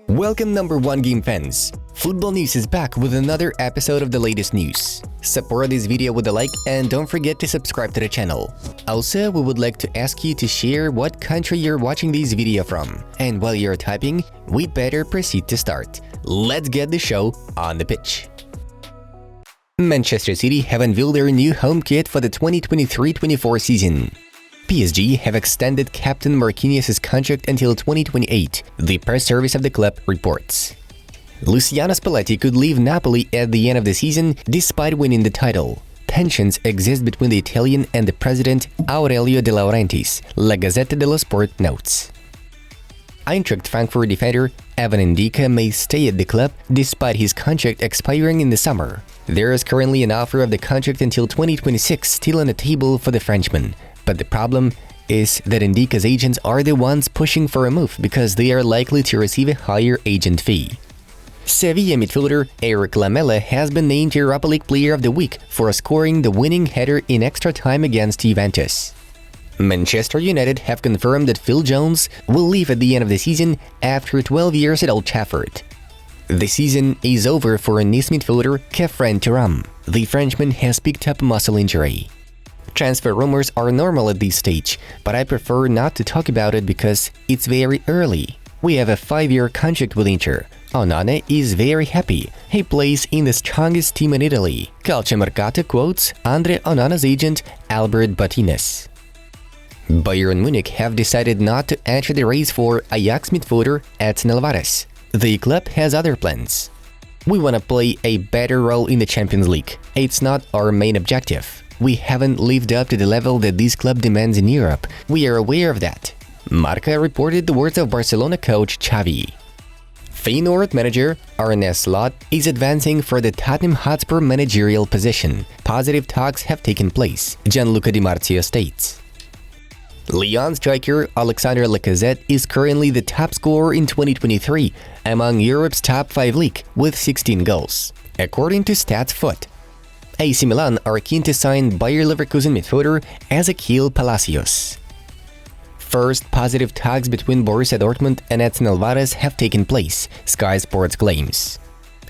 Welcome #1 game fans! Football News is back with another episode of the latest news. Support this video with a like and don't forget to subscribe to the channel. Also, we would like to ask you to share what country you're watching this video from. And while you're typing, we better proceed to start. Let's get the show on the pitch. Manchester City have unveiled their new home kit for the 2023-24 season. PSG have extended Captain Marquinhos' contract until 2028, the press service of the club reports. Luciano Spalletti could leave Napoli at the end of the season despite winning the title. Tensions exist between the Italian and the president Aurelio De Laurentiis, La Gazzetta dello Sport notes. Eintracht Frankfurt defender Evan Ndika may stay at the club despite his contract expiring in the summer. There is currently an offer of the contract until 2026 still on the table for the Frenchman. But the problem is that Ndika's agents are the ones pushing for a move because they are likely to receive a higher agent fee. Sevilla midfielder Eric Lamela has been named Europa League Player of the Week for scoring the winning header in extra time against Juventus. Manchester United have confirmed that Phil Jones will leave at the end of the season after 12 years at Old Trafford. The season is over for Nice midfielder Khafren Thuram. The Frenchman has picked up a muscle injury. Transfer rumors are normal at this stage, but I prefer not to talk about it because it's very early. We have a 5-year contract with Inter. Onana is very happy. He plays in the strongest team in Italy. Calciomercato quotes Andre Onana's agent Albert Batines. Bayern Munich have decided not to enter the race for Ajax midfielder Edson Alvarez. The club has other plans. We want to play a better role in the Champions League. It's not our main objective. We haven't lived up to the level that this club demands in Europe. We are aware of that. Marca reported the words of Barcelona coach Xavi. Feyenoord manager Arne Slot is advancing for the Tottenham Hotspur managerial position. Positive talks have taken place, Gianluca Di Marzio states. Lyon striker Alexandre Lacazette is currently the top scorer in 2023 among Europe's top 5 league with 16 goals, according to StatsFoot. AC Milan are keen to sign Bayer Leverkusen midfielder Ezequiel Palacios. First positive talks between Borussia Dortmund and Edson Alvarez have taken place, Sky Sports claims.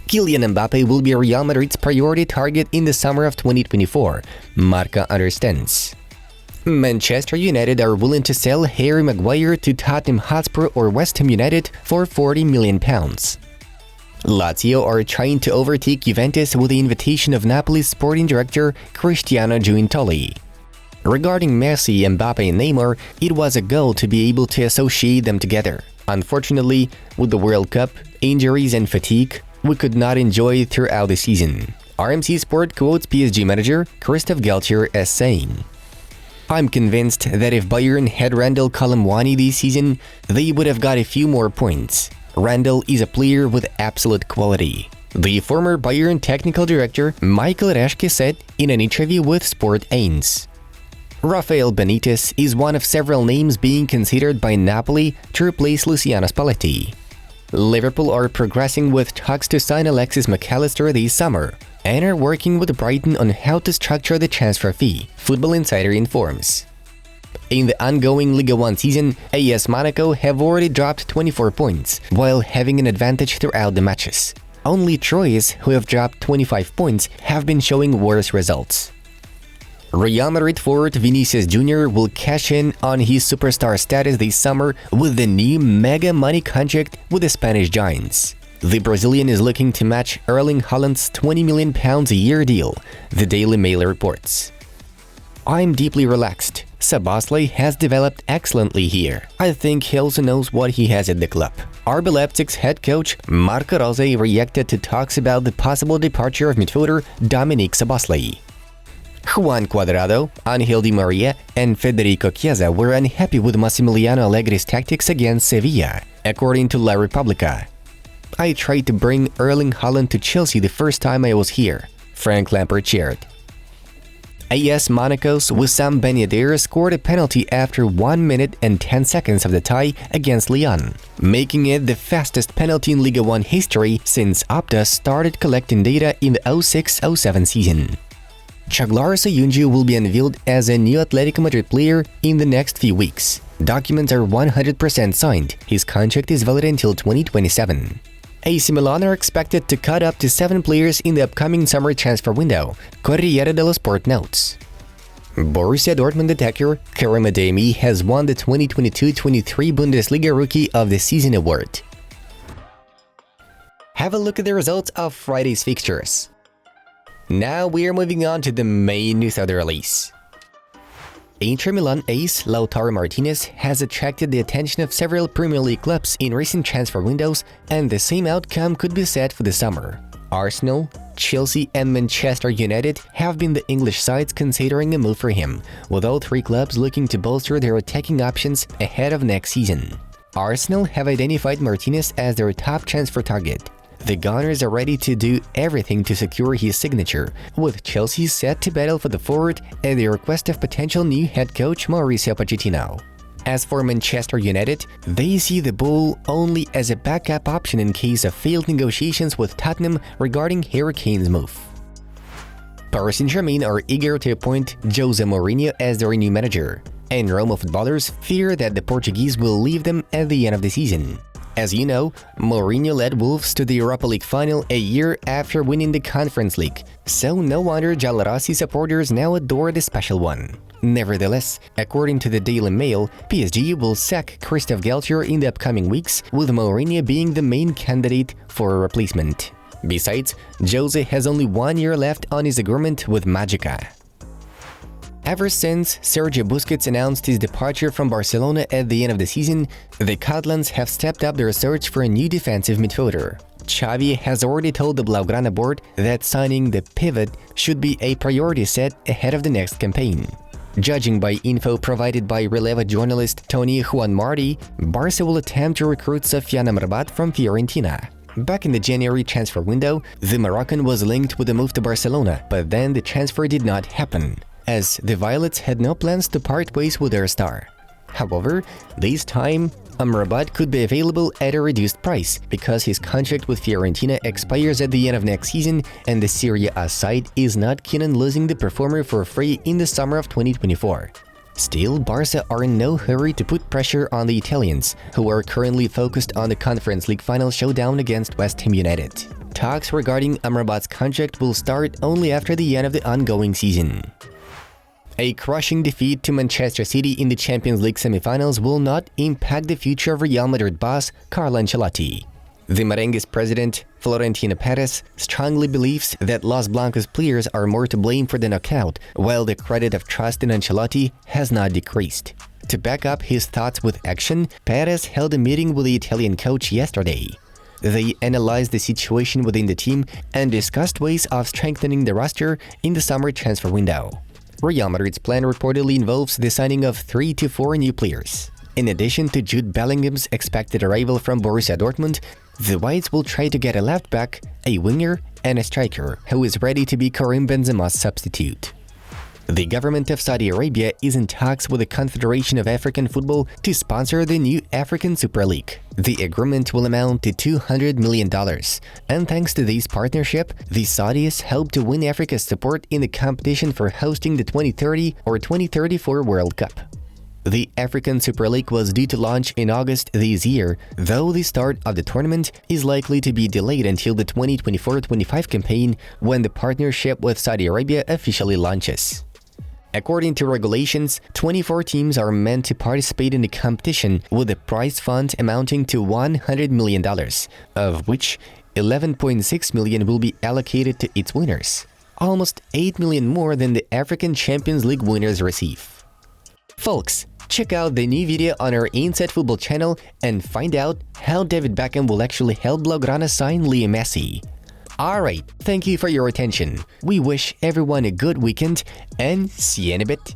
Kylian Mbappe will be Real Madrid's priority target in the summer of 2024, Marca understands. Manchester United are willing to sell Harry Maguire to Tottenham Hotspur or West Ham United for £40 million. Lazio are trying to overtake Juventus with the invitation of Napoli's sporting director Cristiano Giuntoli. Regarding Messi, Mbappe and Neymar, it was a goal to be able to associate them together. Unfortunately, with the World Cup, injuries and fatigue, we could not enjoy it throughout the season. RMC Sport quotes PSG manager Christophe Galtier as saying, "I'm convinced that if Bayern had Randal Colomwani this season, they would have got a few more points. Randall is a player with absolute quality," the former Bayern technical director Michael Reschke said in an interview with Sport 1. Rafael Benitez is one of several names being considered by Napoli to replace Luciano Spalletti. Liverpool are progressing with talks to sign Alexis McAllister this summer and are working with Brighton on how to structure the transfer fee, Football Insider informs. In the ongoing Ligue 1 season, AS Monaco have already dropped 24 points, while having an advantage throughout the matches. Only Troyes, who have dropped 25 points, have been showing worse results. Real Madrid forward Vinicius Jr. will cash in on his superstar status this summer with the new mega money contract with the Spanish Giants. The Brazilian is looking to match Erling Haaland's £20 million a year deal, the Daily Mail reports. "I'm deeply relaxed. Szoboszlai has developed excellently here. I think he also knows what he has at the club." RB Leipzig's head coach Marco Rose reacted to talks about the possible departure of midfielder Dominik Szoboszlai. Juan Cuadrado, Angel Di Maria and Federico Chiesa were unhappy with Massimiliano Allegri's tactics against Sevilla, according to La Repubblica. "I tried to bring Erling Haaland to Chelsea the first time I was here," Frank Lampard shared. AS Monaco's Wissam Ben Yedder scored a penalty after 1 minute and 10 seconds of the tie against Lyon, making it the fastest penalty in Ligue 1 history since Opta started collecting data in the 06-07 season. Çağlar Sayuncu will be unveiled as a new Atletico Madrid player in the next few weeks. Documents are 100% signed. His contract is valid until 2027. AC Milan are expected to cut up to 7 players in the upcoming summer transfer window, Corriere dello Sport notes. Borussia Dortmund attacker Kerem Adeyemi has won the 2022-23 Bundesliga Rookie of the Season award. Have a look at the results of Friday's fixtures. Now we are moving on to the main news of the release. Inter Milan ace Lautaro Martinez has attracted the attention of several Premier League clubs in recent transfer windows, and the same outcome could be set for the summer. Arsenal, Chelsea and Manchester United have been the English sides considering a move for him, with all 3 clubs looking to bolster their attacking options ahead of next season. Arsenal have identified Martinez as their top transfer target. The Gunners are ready to do everything to secure his signature, with Chelsea set to battle for the forward at the request of potential new head coach Mauricio Pochettino. As for Manchester United, they see the Bull only as a backup option in case of failed negotiations with Tottenham regarding Harry Kane's move. Paris Saint-Germain are eager to appoint Jose Mourinho as their new manager, and Roma footballers fear that the Portuguese will leave them at the end of the season. As you know, Mourinho led Wolves to the Europa League final a year after winning the Conference League, so no wonder Giallorossi supporters now adore the special one. Nevertheless, according to the Daily Mail, PSG will sack Christophe Galtier in the upcoming weeks, with Mourinho being the main candidate for a replacement. Besides, Jose has only 1 year left on his agreement with Magica. Ever since Sergio Busquets announced his departure from Barcelona at the end of the season, the Catalans have stepped up their search for a new defensive midfielder. Xavi has already told the Blaugrana board that signing the pivot should be a priority set ahead of the next campaign. Judging by info provided by Relevo journalist Toni Juanmarti, Barca will attempt to recruit Sofyan Amrabat from Fiorentina. Back in the January transfer window, the Moroccan was linked with a move to Barcelona, but then the transfer did not happen, as the Violets had no plans to part ways with their star. However, this time, Amrabat could be available at a reduced price because his contract with Fiorentina expires at the end of next season, and the Serie A side is not keen on losing the performer for free in the summer of 2024. Still, Barca are in no hurry to put pressure on the Italians, who are currently focused on the Conference League final showdown against West Ham United. Talks regarding Amrabat's contract will start only after the end of the ongoing season. A crushing defeat to Manchester City in the Champions League semi-finals will not impact the future of Real Madrid boss Carlo Ancelotti. The Merengues president, Florentino Perez, strongly believes that Los Blancos players are more to blame for the knockout, while the credit of trust in Ancelotti has not decreased. To back up his thoughts with action, Perez held a meeting with the Italian coach yesterday. They analyzed the situation within the team and discussed ways of strengthening the roster in the summer transfer window. Real Madrid's plan reportedly involves the signing of 3 to 4 new players. In addition to Jude Bellingham's expected arrival from Borussia Dortmund, the Whites will try to get a left back, a winger, and a striker who is ready to be Karim Benzema's substitute. The government of Saudi Arabia is in talks with the Confederation of African Football to sponsor the new African Super League. The agreement will amount to $200 million, and thanks to this partnership, the Saudis hope to win Africa's support in the competition for hosting the 2030 or 2034 World Cup. The African Super League was due to launch in August this year, though the start of the tournament is likely to be delayed until the 2024-25 campaign, when the partnership with Saudi Arabia officially launches. According to regulations, 24 teams are meant to participate in the competition, with a prize fund amounting to $100 million, of which $11.6 million will be allocated to its winners, almost $8 million more than the African Champions League winners receive. Folks, check out the new video on our Inside Football channel and find out how David Beckham will actually help Blaugrana sign Leo Messi. Alright, thank you for your attention. We wish everyone a good weekend and see you in a bit.